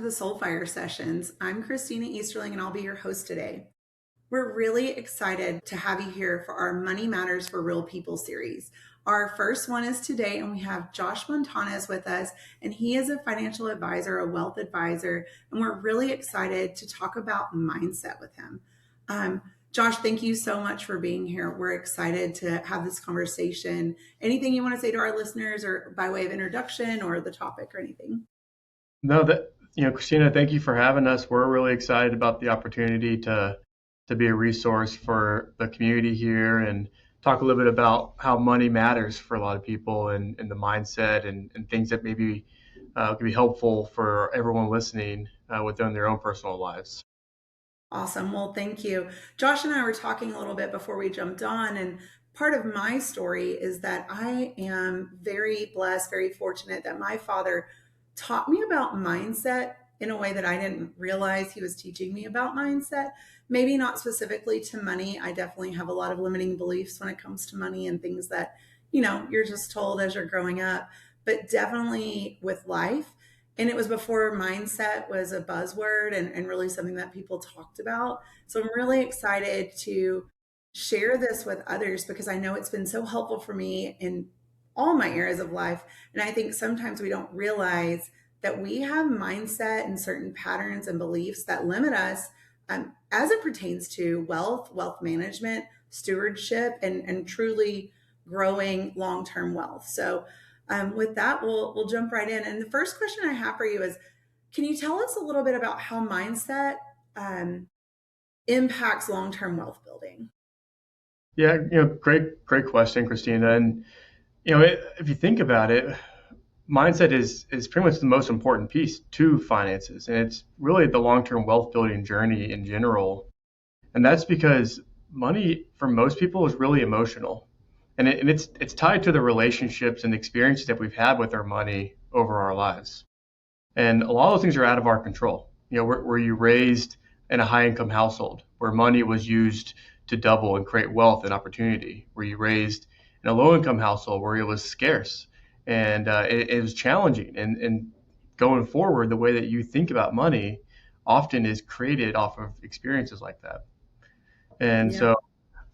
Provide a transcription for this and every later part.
the Soulfire Sessions. I'm Cristina Easterling, and I'll be your host today. We're really excited to have you here for our Money Matters for Real People series. Our first one is today, and we have Josh Montanez with us, and he is a financial advisor, a wealth advisor, and we're really excited to talk about mindset with him. Josh, thank you so much for being here. We're excited to have this conversation. Anything you want to say to our listeners, or by way of introduction, or the topic, or anything? No, Christina, thank you for having us. We're really excited about the opportunity to be a resource for the community here and talk a little bit about how money matters for a lot of people and the mindset and things that maybe could be helpful for everyone listening within their own personal lives. Awesome. Well, thank you. Josh and I were talking a little bit before we jumped on, and part of my story is that I am very blessed, very fortunate that my father taught me about mindset in a way that I didn't realize he was teaching me about mindset. Maybe not specifically to money. I definitely have a lot of limiting beliefs when it comes to money and things that, you're just told as you're growing up, but definitely with life. And it was before mindset was a buzzword and really something that people talked about. So I'm really excited to share this with others because I know it's been so helpful for me in all my areas of life. And I think sometimes we don't realize that we have mindset and certain patterns and beliefs that limit us as it pertains to wealth management, stewardship, and truly growing long-term wealth. So with that, we'll jump right in. And the first question I have for you is, can you tell us a little bit about how mindset impacts long-term wealth building? Yeah, great question, Christina. And if you think about it, mindset is pretty much the most important piece to finances, and it's really the long-term wealth building journey in general. And that's because money for most people is really emotional, and it's tied to the relationships and experiences that we've had with our money over our lives. And a lot of those things are out of our control. Were you raised in a high income household where money was used to double and create wealth and opportunity? Were you raised in a low income household where it was scarce and it was challenging? And going forward, the way that you think about money often is created off of experiences like that. And Yeah. so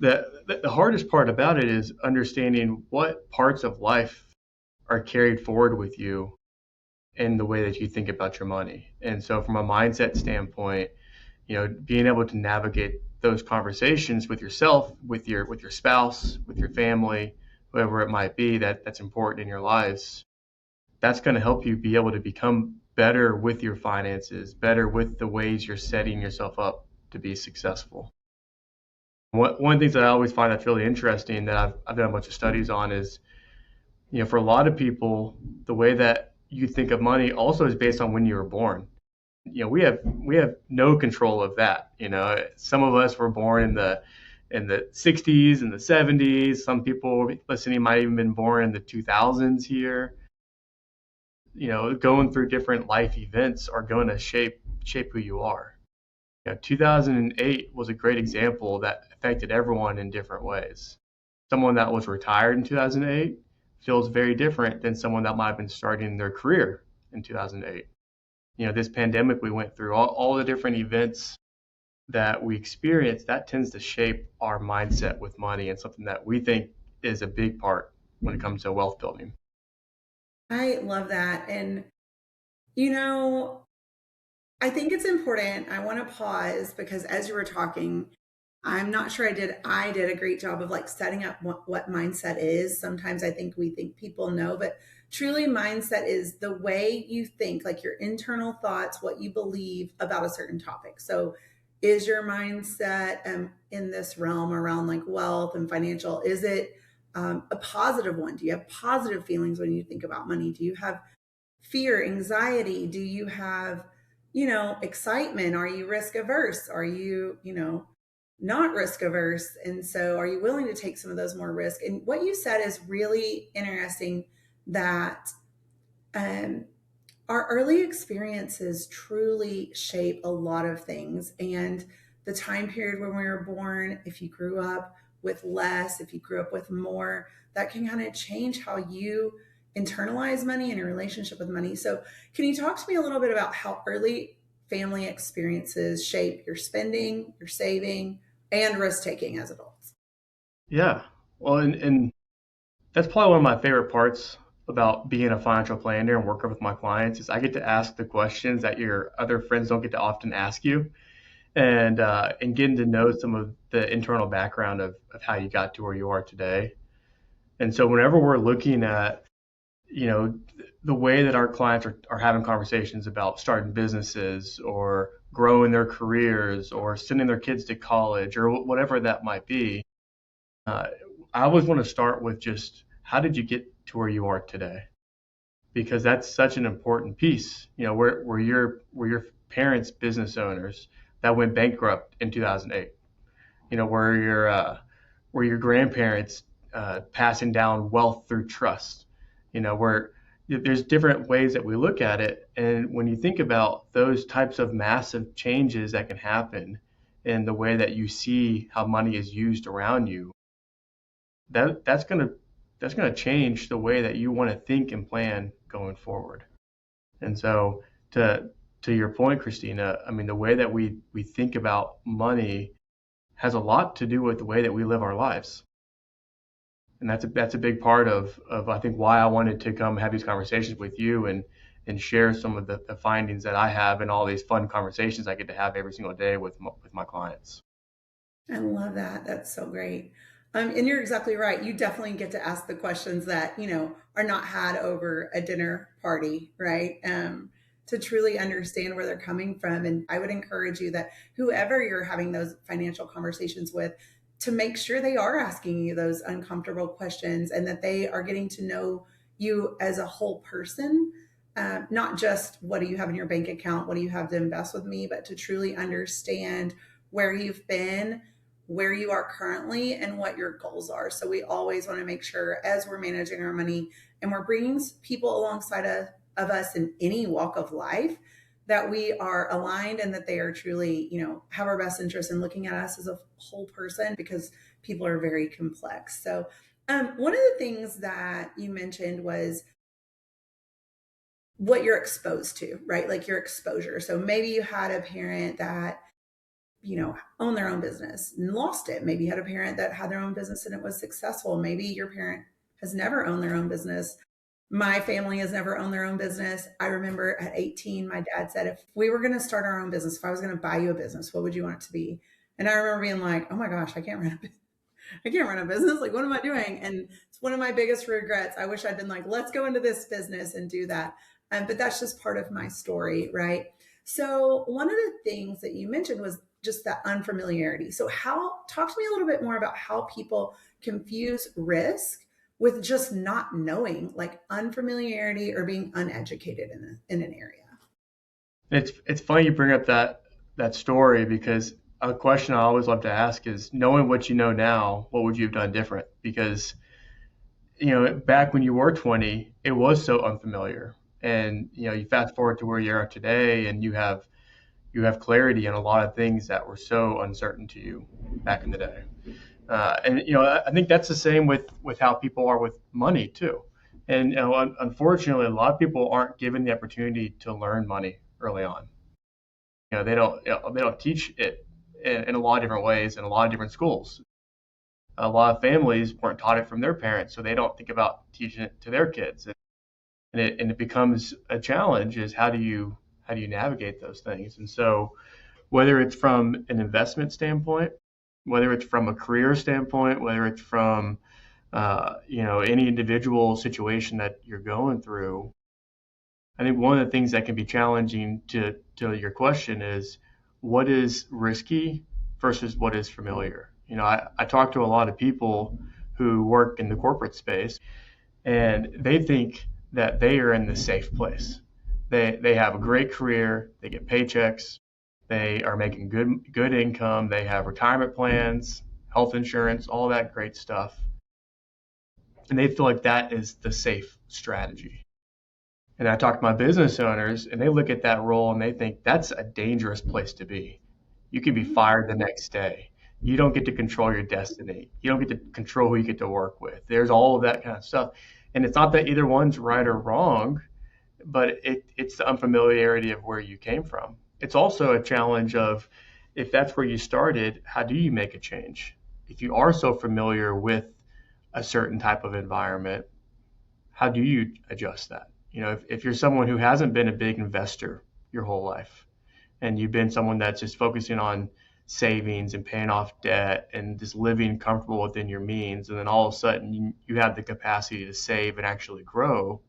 the hardest part about it is understanding what parts of life are carried forward with you in the way that you think about your money. And so from a mindset standpoint, being able to navigate those conversations with yourself, with your spouse, with your family, whoever it might be that's important in your lives, that's going to help you be able to become better with your finances, better with the ways you're setting yourself up to be successful. One of the things that I always find that's really interesting that I've done a bunch of studies on is, for a lot of people, the way that you think of money also is based on when you were born. We have no control of that. Some of us were born in the 60s and the 70s. Some people listening might even been born in the 2000s here. Going through different life events are going to shape who you are. 2008 was a great example that affected everyone in different ways. Someone that was retired in 2008 feels very different than someone that might have been starting their career in 2008. This pandemic we went through, all the different events that we experience, that tends to shape our mindset with money and something that we think is a big part when it comes to wealth building. I love that. And, you know, I think it's important. I want to pause because as you were talking, I'm not sure I did a great job of like setting up what mindset is. Sometimes I think we think people know, but truly mindset is the way you think, like your internal thoughts, what you believe about a certain topic. So is your mindset in this realm around like wealth and financial, is it a positive one? Do you have positive feelings when you think about money? Do you have fear, anxiety? Do you have, excitement? Are you risk averse? Are you, not risk averse? And so are you willing to take some of those more risk? And what you said is really interesting that um, our early experiences truly shape a lot of things. And the time period when we were born, if you grew up with less, if you grew up with more, that can kind of change how you internalize money and your relationship with money. So, can you talk to me a little bit about how early family experiences shape your spending, your saving, and risk taking as adults? Yeah. Well, and that's probably one of my favorite parts about being a financial planner and working with my clients is I get to ask the questions that your other friends don't get to often ask you, and getting to know some of the internal background of how you got to where you are today. And so whenever we're looking at, you know, the way that our clients are having conversations about starting businesses or growing their careers or sending their kids to college or whatever that might be, uh, I always want to start with just how did you get to where you are today? Because that's such an important piece. Were your parents business owners that went bankrupt in 2008? Were your grandparents passing down wealth through trust? Where there's different ways that we look at it, and when you think about those types of massive changes that can happen in the way that you see how money is used around you, that's gonna change the way that you want to think and plan going forward. And so to to your point, Christina, I mean the way that we think about money has a lot to do with the way that we live our lives. And that's a big part of I think why I wanted to come have these conversations with you and share some of the findings that I have and all these fun conversations I get to have every single day with my clients. I love that. That's so great. And you're exactly right. You definitely get to ask the questions that, are not had over a dinner party, right? To truly understand where they're coming from. And I would encourage you that whoever you're having those financial conversations with, to make sure they are asking you those uncomfortable questions and that they are getting to know you as a whole person. Not just what do you have in your bank account, what do you have to invest with me, but to truly understand where you've been, where you are currently, and what your goals are. So we always want to make sure as we're managing our money and we're bringing people alongside of us in any walk of life that we are aligned and that they are truly, have our best interest in looking at us as a whole person because people are very complex. So one of the things that you mentioned was what you're exposed to, right? Like your exposure. So maybe you had a parent that own their own business and lost it. Maybe you had a parent that had their own business and it was successful. Maybe your parent has never owned their own business. My family has never owned their own business. I remember at 18, my dad said, if we were going to start our own business, if I was going to buy you a business, what would you want it to be? And I remember being like, oh my gosh, I can't run a business. Like, what am I doing? And it's one of my biggest regrets. I wish I'd been like, let's go into this business and do that. But that's just part of my story, right? So one of the things that you mentioned was just that unfamiliarity. So talk to me a little bit more about how people confuse risk with just not knowing, like unfamiliarity or being uneducated in an area. It's funny you bring up that story because a question I always love to ask is knowing what you know now, what would you have done different? Because back when you were 20, it was so unfamiliar. And you fast forward to where you are today and you have clarity in a lot of things that were so uncertain to you back in the day. And I think that's the same with how people are with money too. And unfortunately, a lot of people aren't given the opportunity to learn money early on. They don't teach it in a lot of different ways in a lot of different schools. A lot of families weren't taught it from their parents, so they don't think about teaching it to their kids, and it becomes a challenge. Is how do you navigate those things? And so whether it's from an investment standpoint, whether it's from a career standpoint, whether it's from any individual situation that you're going through, I think one of the things that can be challenging to your question is what is risky versus what is familiar. I talk to a lot of people who work in the corporate space and they think that they are in the safe place. They have a great career, they get paychecks, they are making good income, they have retirement plans, health insurance, all that great stuff. And they feel like that is the safe strategy. And I talk to my business owners and they look at that role and they think that's a dangerous place to be. You could be fired the next day. You don't get to control your destiny. You don't get to control who you get to work with. There's all of that kind of stuff. And it's not that either one's right or wrong, but it's the unfamiliarity of where you came from. It's also a challenge of, if that's where you started, how do you make a change? If you are so familiar with a certain type of environment, how do you adjust that? If you're someone who hasn't been a big investor your whole life, and you've been someone that's just focusing on savings and paying off debt and just living comfortable within your means, and then all of a sudden you have the capacity to save and actually grow,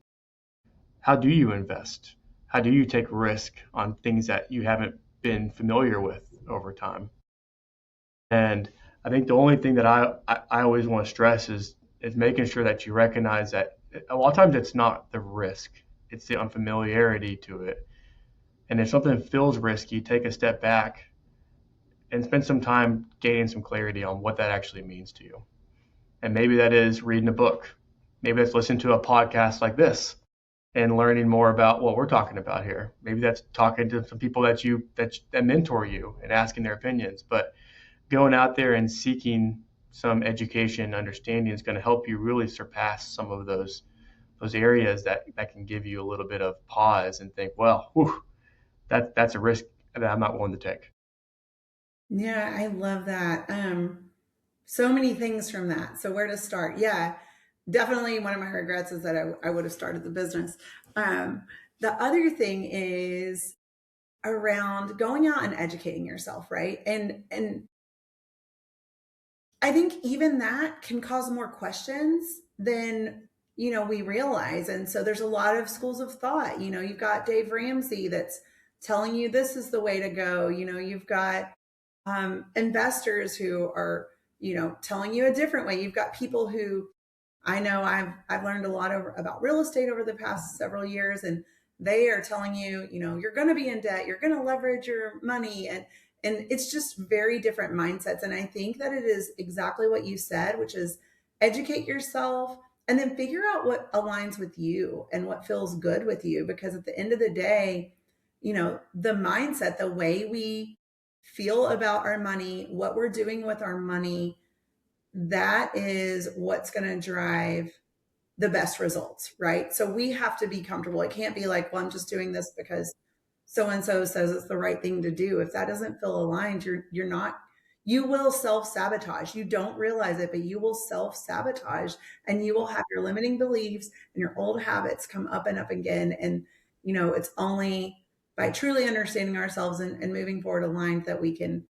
how do you invest? How do you take risk on things that you haven't been familiar with over time? And I think the only thing that I always want to stress is making sure that you recognize that a lot of times it's not the risk, it's the unfamiliarity to it. And if something feels risky, take a step back and spend some time gaining some clarity on what that actually means to you. And maybe that is reading a book. Maybe that's listening to a podcast like this and learning more about what we're talking about here. Maybe that's talking to some people that mentor you and asking their opinions. But going out there and seeking some education and understanding is going to help you really surpass some of those areas that can give you a little bit of pause and think, well, whew, that's a risk that I'm not willing to take. Yeah, I love that. So many things from that. So where to start? Yeah, definitely one of my regrets is that I would have started the business. Um, the other thing is around going out and educating yourself, right? And I think even that can cause more questions than we realize. And so there's a lot of schools of thought. You've got Dave Ramsey that's telling you this is the way to go. You've got investors who are telling you a different way. You've got people who I know I've learned a lot about real estate over the past several years, and they are telling you, you're going to be in debt, you're going to leverage your money, and it's just very different mindsets. And I think that it is exactly what you said, which is educate yourself and then figure out what aligns with you and what feels good with you. Because at the end of the day, the mindset, the way we feel about our money, what we're doing with our money, that is what's going to drive the best results, right? So we have to be comfortable. It can't be like, well, I'm just doing this because so and so says it's the right thing to do. If that doesn't feel aligned, you're not. You will self sabotage. You don't realize it, but you will self sabotage, and you will have your limiting beliefs and your old habits come up and up again. And it's only by truly understanding ourselves and moving forward aligned that we can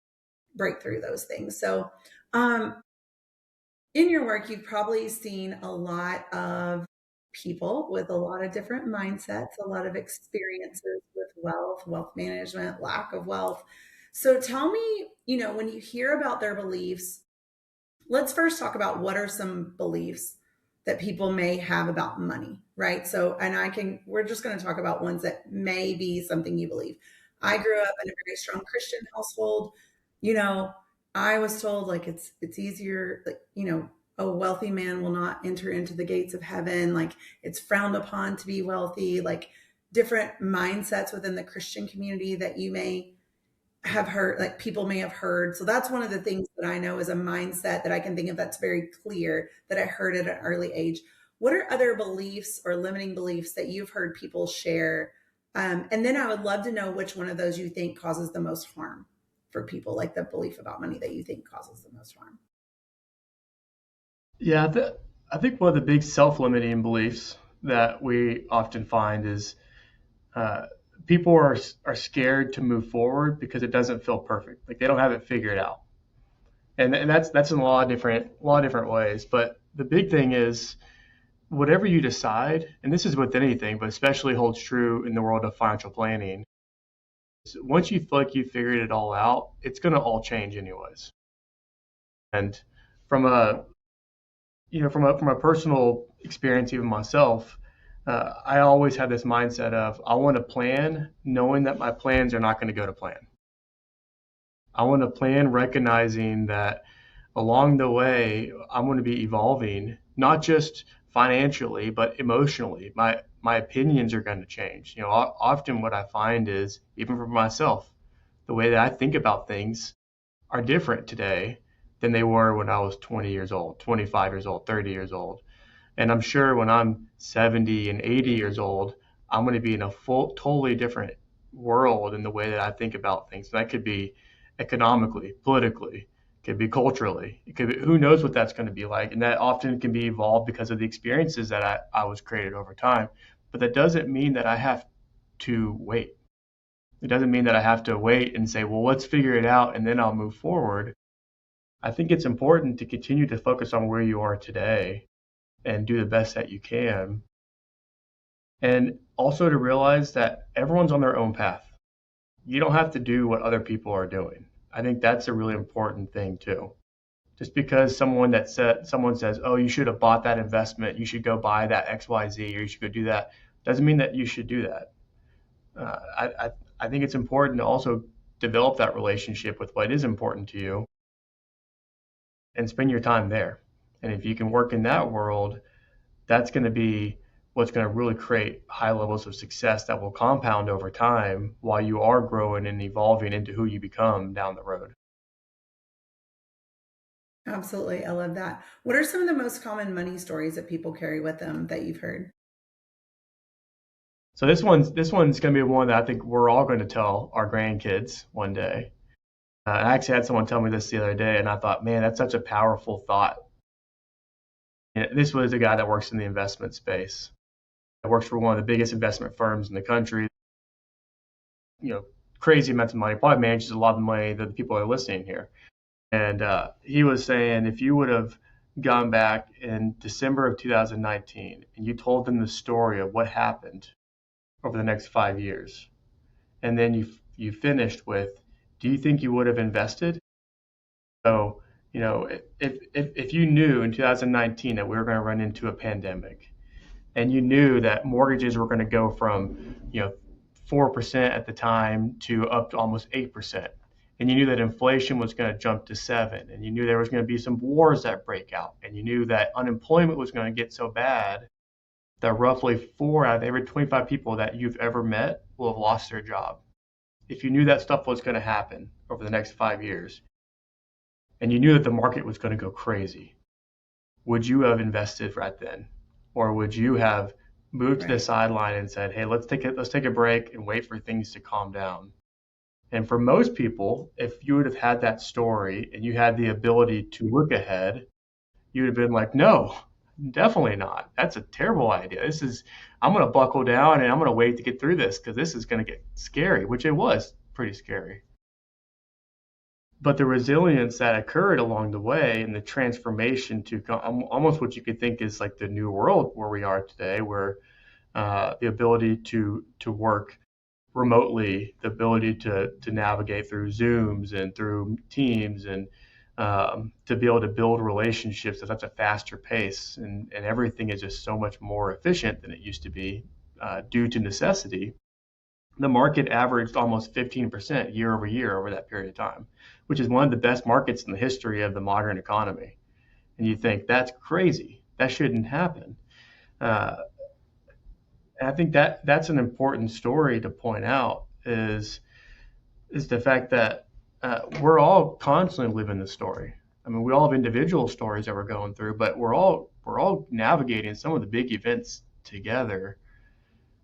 break through those things. So, in your work, you've probably seen a lot of people with a lot of different mindsets, a lot of experiences with wealth, wealth management, lack of wealth. So tell me, when you hear about their beliefs, let's first talk about what are some beliefs that people may have about money, right? So, and we're just going to talk about ones that may be something you believe. I grew up in a very strong Christian household. You know, I was told like it's easier, like, a wealthy man will not enter into the gates of heaven. Like it's frowned upon to be wealthy, like different mindsets within the Christian community that you may have heard, like people may have heard. So that's one of the things that I know is a mindset that I can think of that's very clear that I heard at an early age. What are other beliefs or limiting beliefs that you've heard people share? And then I would love to know which one of those you think causes the most harm for people, like the belief about money that you think causes the most harm. Yeah, I think one of the big self-limiting beliefs that we often find is uh, people are scared to move forward because it doesn't feel perfect. Like they don't have it figured out, and that's in a lot of different ways. But the big thing is whatever you decide, and this is with anything, but especially holds true in the world of financial planning. Is once you feel like you figured it all out, it's going to all change anyways. And from a from a personal experience, even myself, I always had this mindset of I want to plan knowing that my plans are not going to go to plan. I want to plan recognizing that along the way I'm going to be evolving, not just financially but emotionally. My opinions are going to change. Often what I find is even for myself, the way that I think about things are different today than they were when I was 20 years old, 25 years old, 30 years old. And I'm sure when I'm 70 and 80 years old, I'm going to be in a totally different world in the way that I think about things. And that could be economically, politically, it could be culturally, it could be, who knows what that's going to be like. And that often can be evolved because of the experiences that I was created over time. But that doesn't mean that I have to wait. It doesn't mean that I have to wait and say, well, let's figure it out and then I'll move forward. I think it's important to continue to focus on where you are today and do the best that you can. And also to realize that everyone's on their own path. You don't have to do what other people are doing. I think that's a really important thing too. Just because someone says, "Oh, you should have bought that investment. You should go buy that XYZ, or you should go do that," doesn't mean that you should do that. I think it's important to also develop that relationship with what is important to you and spend your time there. And if you can work in that world, that's going to be what's going to really create high levels of success that will compound over time while you are growing and evolving into who you become down the road. Absolutely. I love that. What are some of the most common money stories that people carry with them that you've heard? So this one's going to be one that I think we're all going to tell our grandkids one day. I actually had someone tell me this the other day, and I thought, man, that's such a powerful thought. And this was a guy that works in the investment space. He works for one of the biggest investment firms in the country. You know, crazy amounts of money. Probably manages a lot of the money that the people are listening here. And he was saying if you would have gone back in December of 2019 and you told them the story of what happened over the next 5 years, and then you finished with, do you think you would have invested? So, if you knew in 2019 that we were going to run into a pandemic, and you knew that mortgages were going to go from 4% at the time to up to almost 8%, and you knew that inflation was going to jump to 7, and you knew there was going to be some wars that break out, and you knew that unemployment was going to get so bad that roughly 4 out of every 25 people that you've ever met will have lost their job. If you knew that stuff was going to happen over the next 5 years, and you knew that the market was going to go crazy, would you have invested right then, or would you have moved to the Right. sideline and said, "Hey, let's take a break and wait for things to calm down"? And for most people, if you would have had that story and you had the ability to look ahead, you would have been like, "No, definitely not. That's a terrible idea. I'm going to buckle down and I'm going to wait to get through this because this is going to get scary," which it was pretty scary. But the resilience that occurred along the way and the transformation to almost what you could think is like the new world where we are today, where the ability to work remotely, the ability to navigate through Zooms and through Teams, and to be able to build relationships at such a faster pace, and everything is just so much more efficient than it used to be due to necessity. The market averaged almost 15% year over year over that period of time, which is one of the best markets in the history of the modern economy. And you think that's crazy. That shouldn't happen. Uh, and I think that that's an important story to point out is the fact that we're all constantly living the story. I mean, we all have individual stories that we're going through, but we're all navigating some of the big events together.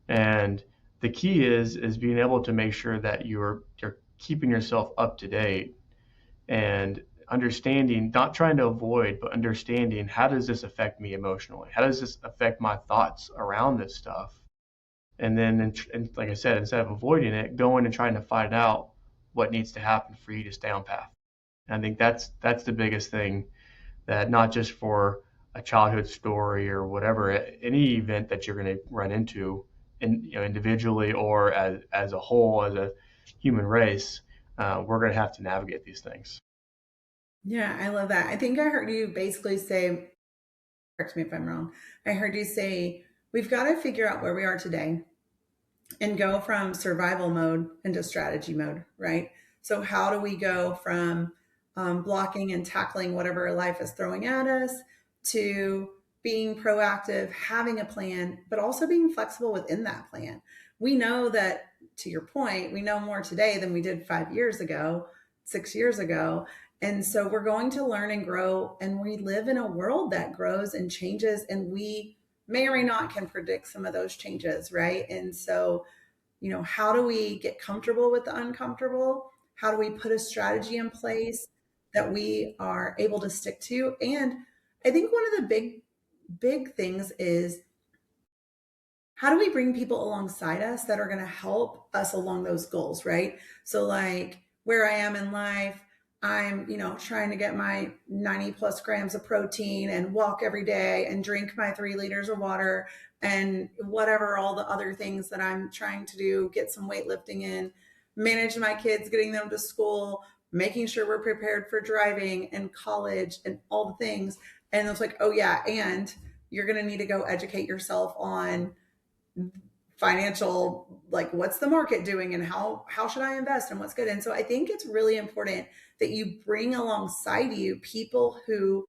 And the key is being able to make sure that you're keeping yourself up to date and understanding, not trying to avoid, but understanding how does this affect me emotionally? How does this affect my thoughts around this stuff? And then, and like I said, instead of avoiding it, going and trying to find out what needs to happen for you to stay on path. And I think that's the biggest thing, that not just for a childhood story or whatever, any event that you're going to run into, individually or as a whole, as a human race, we're going to have to navigate these things. Yeah, I love that. I think I heard you basically say, correct me if I'm wrong. I heard you say, we've got to figure out where we are today and go from survival mode into strategy mode, right? So, how do we go from blocking and tackling whatever life is throwing at us to being proactive, having a plan, but also being flexible within that plan? We know that, to your point, we know more today than we did 5 years ago, 6 years ago. And so we're going to learn and grow, and we live in a world that grows and changes, and we may or may not can predict some of those changes, right? And so, how do we get comfortable with the uncomfortable? How do we put a strategy in place that we are able to stick to? And I think one of the big things is, how do we bring people alongside us that are going to help us along those goals, right? So, like where I am in life, I'm, trying to get my 90 plus grams of protein and walk every day and drink my 3 liters of water and whatever, all the other things that I'm trying to do, get some weightlifting in, manage my kids, getting them to school, making sure we're prepared for driving and college and all the things. And it's like, oh, yeah, and you're going to need to go educate yourself on financial, like what's the market doing and how should I invest and what's good. And so I think it's really important that you bring alongside you people who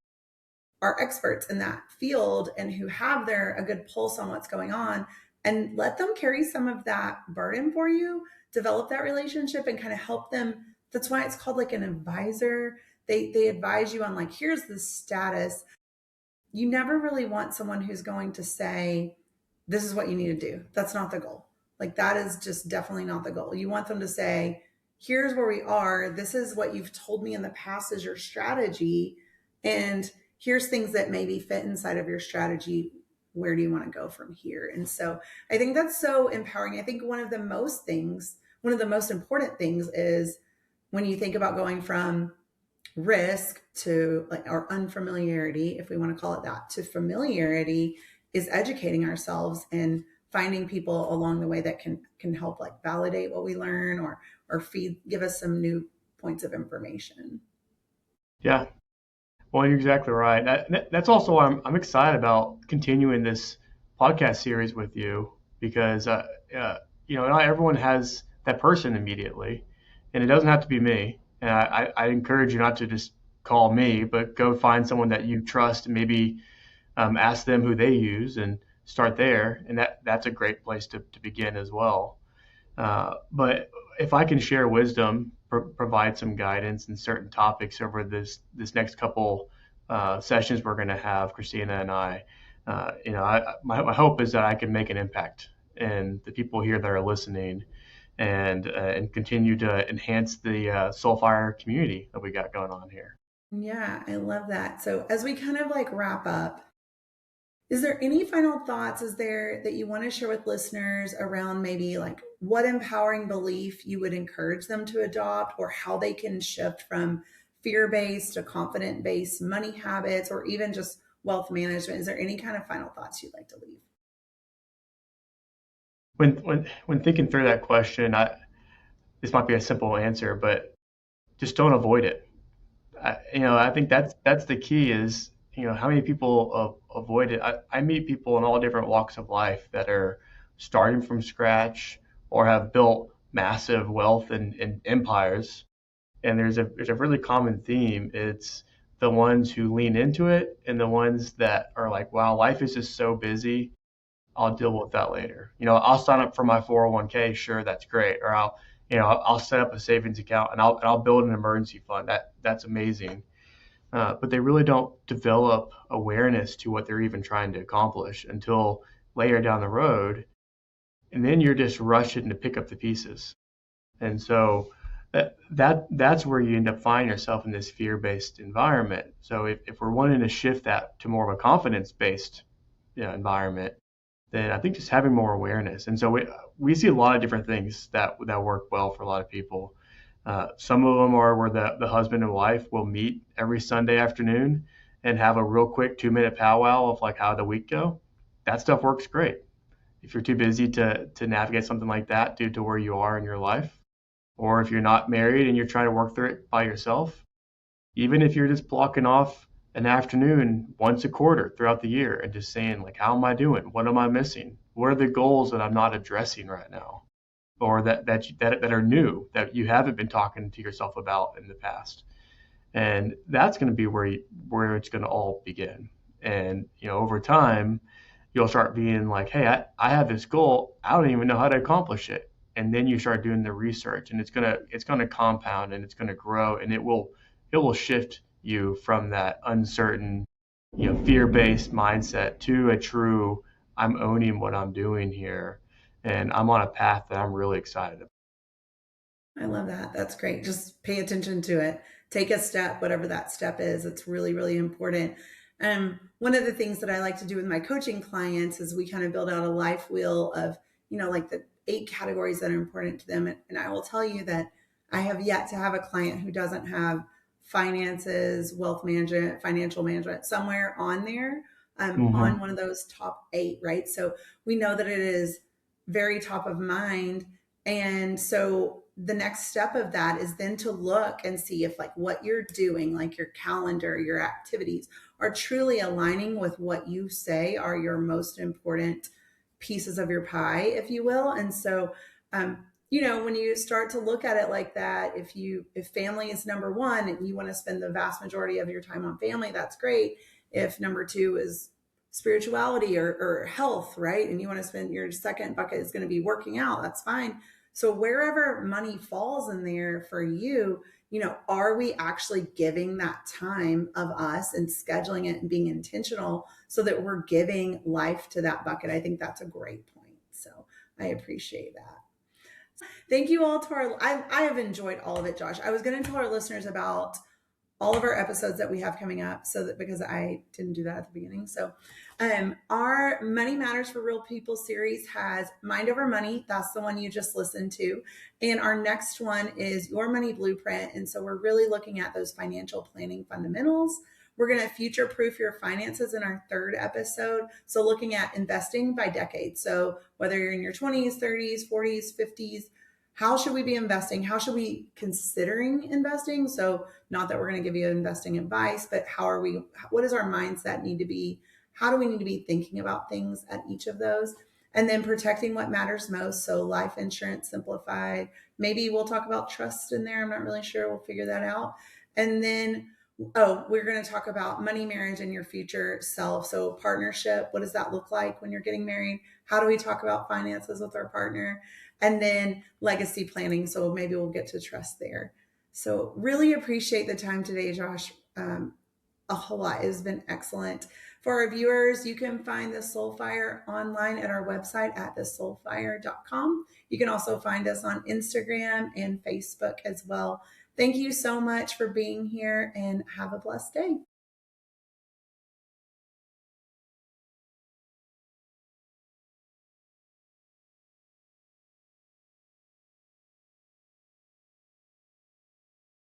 are experts in that field and who have a good pulse on what's going on, and let them carry some of that burden for you, develop that relationship and kind of help them. That's why it's called like an advisor. They advise you on, like, here's the status. You never really want someone who's going to say, this is what you need to do. That's not the goal. Like, that is just definitely not the goal. You want them to say, here's where we are. This is what you've told me in the past is your strategy. And here's things that maybe fit inside of your strategy. Where do you want to go from here? And so I think that's so empowering. I think one of the most important things is when you think about going from risk to, like, or unfamiliarity, if we want to call it that, to familiarity, is educating ourselves and finding people along the way that can help, like, validate what we learn, or give us some new points of information. Yeah. Well, you're exactly right. That's also why I'm excited about continuing this podcast series with you because, not everyone has that person immediately, and it doesn't have to be me. And I encourage you not to just call me, but go find someone that you trust and maybe ask them who they use and start there. And that's a great place to begin as well. But if I can share wisdom, provide some guidance in certain topics over this next couple sessions we're going to have, Christina and I, my hope is that I can make an impact in the people here that are listening, and continue to enhance the Soulfire community that we got going on here. Yeah, I love that. So as we kind of like wrap up, is there any final thoughts, is there, that you want to share with listeners around maybe like what empowering belief you would encourage them to adopt, or how they can shift from fear-based to confident-based money habits, or even just wealth management? Is there any kind of final thoughts you'd like to leave? When thinking through that question, this might be a simple answer, but just don't avoid it. I think that's the key is, how many people avoid it. I meet people in all different walks of life that are starting from scratch or have built massive wealth and empires. And there's a really common theme. It's the ones who lean into it and the ones that are like, wow, life is just so busy. I'll deal with that later. I'll sign up for my 401k. Sure, that's great. Or I'll set up a savings account and I'll build an emergency fund. That's amazing. But they really don't develop awareness to what they're even trying to accomplish until later down the road, and then you're just rushing to pick up the pieces. And so that's where you end up finding yourself in this fear-based environment. So if we're wanting to shift that to more of a confidence-based environment, then I think just having more awareness. And so we see a lot of different things that work well for a lot of people. Some of them are where the husband and wife will meet every Sunday afternoon and have a real quick 2-minute powwow of like how the week go. That stuff works great. If you're too busy to navigate something like that due to where you are in your life, or if you're not married and you're trying to work through it by yourself, even if you're just blocking off an afternoon once a quarter throughout the year and just saying, like, how am I doing? What am I missing? What are the goals that I'm not addressing right now? Or that are new that you haven't been talking to yourself about in the past. And that's going to be where it's going to all begin. And over time, you'll start being like, hey, I have this goal. I don't even know how to accomplish it. And then you start doing the research, and it's gonna compound and it's gonna grow, and it will shift you from that uncertain, fear-based mindset to a true, I'm owning what I'm doing here, and I'm on a path that I'm really excited about. I love that. That's great. Just pay attention to it. Take a step, whatever that step is. It's really, really important. One of the things that I like to do with my coaching clients is we kind of build out a life wheel of, like the 8 categories that are important to them. And I will tell you that I have yet to have a client who doesn't have finances, wealth management, financial management somewhere on there, on Hmm. one of those top 8, right? So we know that it is very top of mind, and so the next step of that is then to look and see if like what you're doing, like your calendar, your activities are truly aligning with what you say are your most important pieces of your pie, if you will. And so, when you start to look at it like that, if family is number one and you want to spend the vast majority of your time on family, that's great. If number two is spirituality or health, right? And you want to spend your second bucket is going to be working out, that's fine. So wherever money falls in there for you, are we actually giving that time of us and scheduling it and being intentional so that we're giving life to that bucket? I think that's a great point. So I appreciate that. Thank you all to I have enjoyed all of it, Josh. I was going to tell our listeners about all of our episodes that we have coming up, so that because I didn't do that at the beginning. So our Money Matters for Real People series has Mind Over Money. That's the one you just listened to. And our next one is Your Money Blueprint. And so we're really looking at those financial planning fundamentals. We're going to future proof your finances in our third episode. So looking at investing by decade. So whether you're in your 20s, 30s, 40s, 50s, how should we be investing? How should we considering investing? So not that we're going to give you investing advice, but what does our mindset need to be? How do we need to be thinking about things at each of those? And then protecting what matters most. So life insurance simplified. Maybe we'll talk about trust in there. I'm not really sure. We'll figure that out. And then, we're going to talk about money, marriage, and your future self. So partnership, what does that look like when you're getting married? How do we talk about finances with our partner? And then legacy planning. So maybe we'll get to trust there. So really appreciate the time today, Josh. A whole lot. It has been excellent. For our viewers, you can find the Soulfire online at our website at thesoulfire.com. You can also find us on Instagram and Facebook as well. Thank you so much for being here and have a blessed day.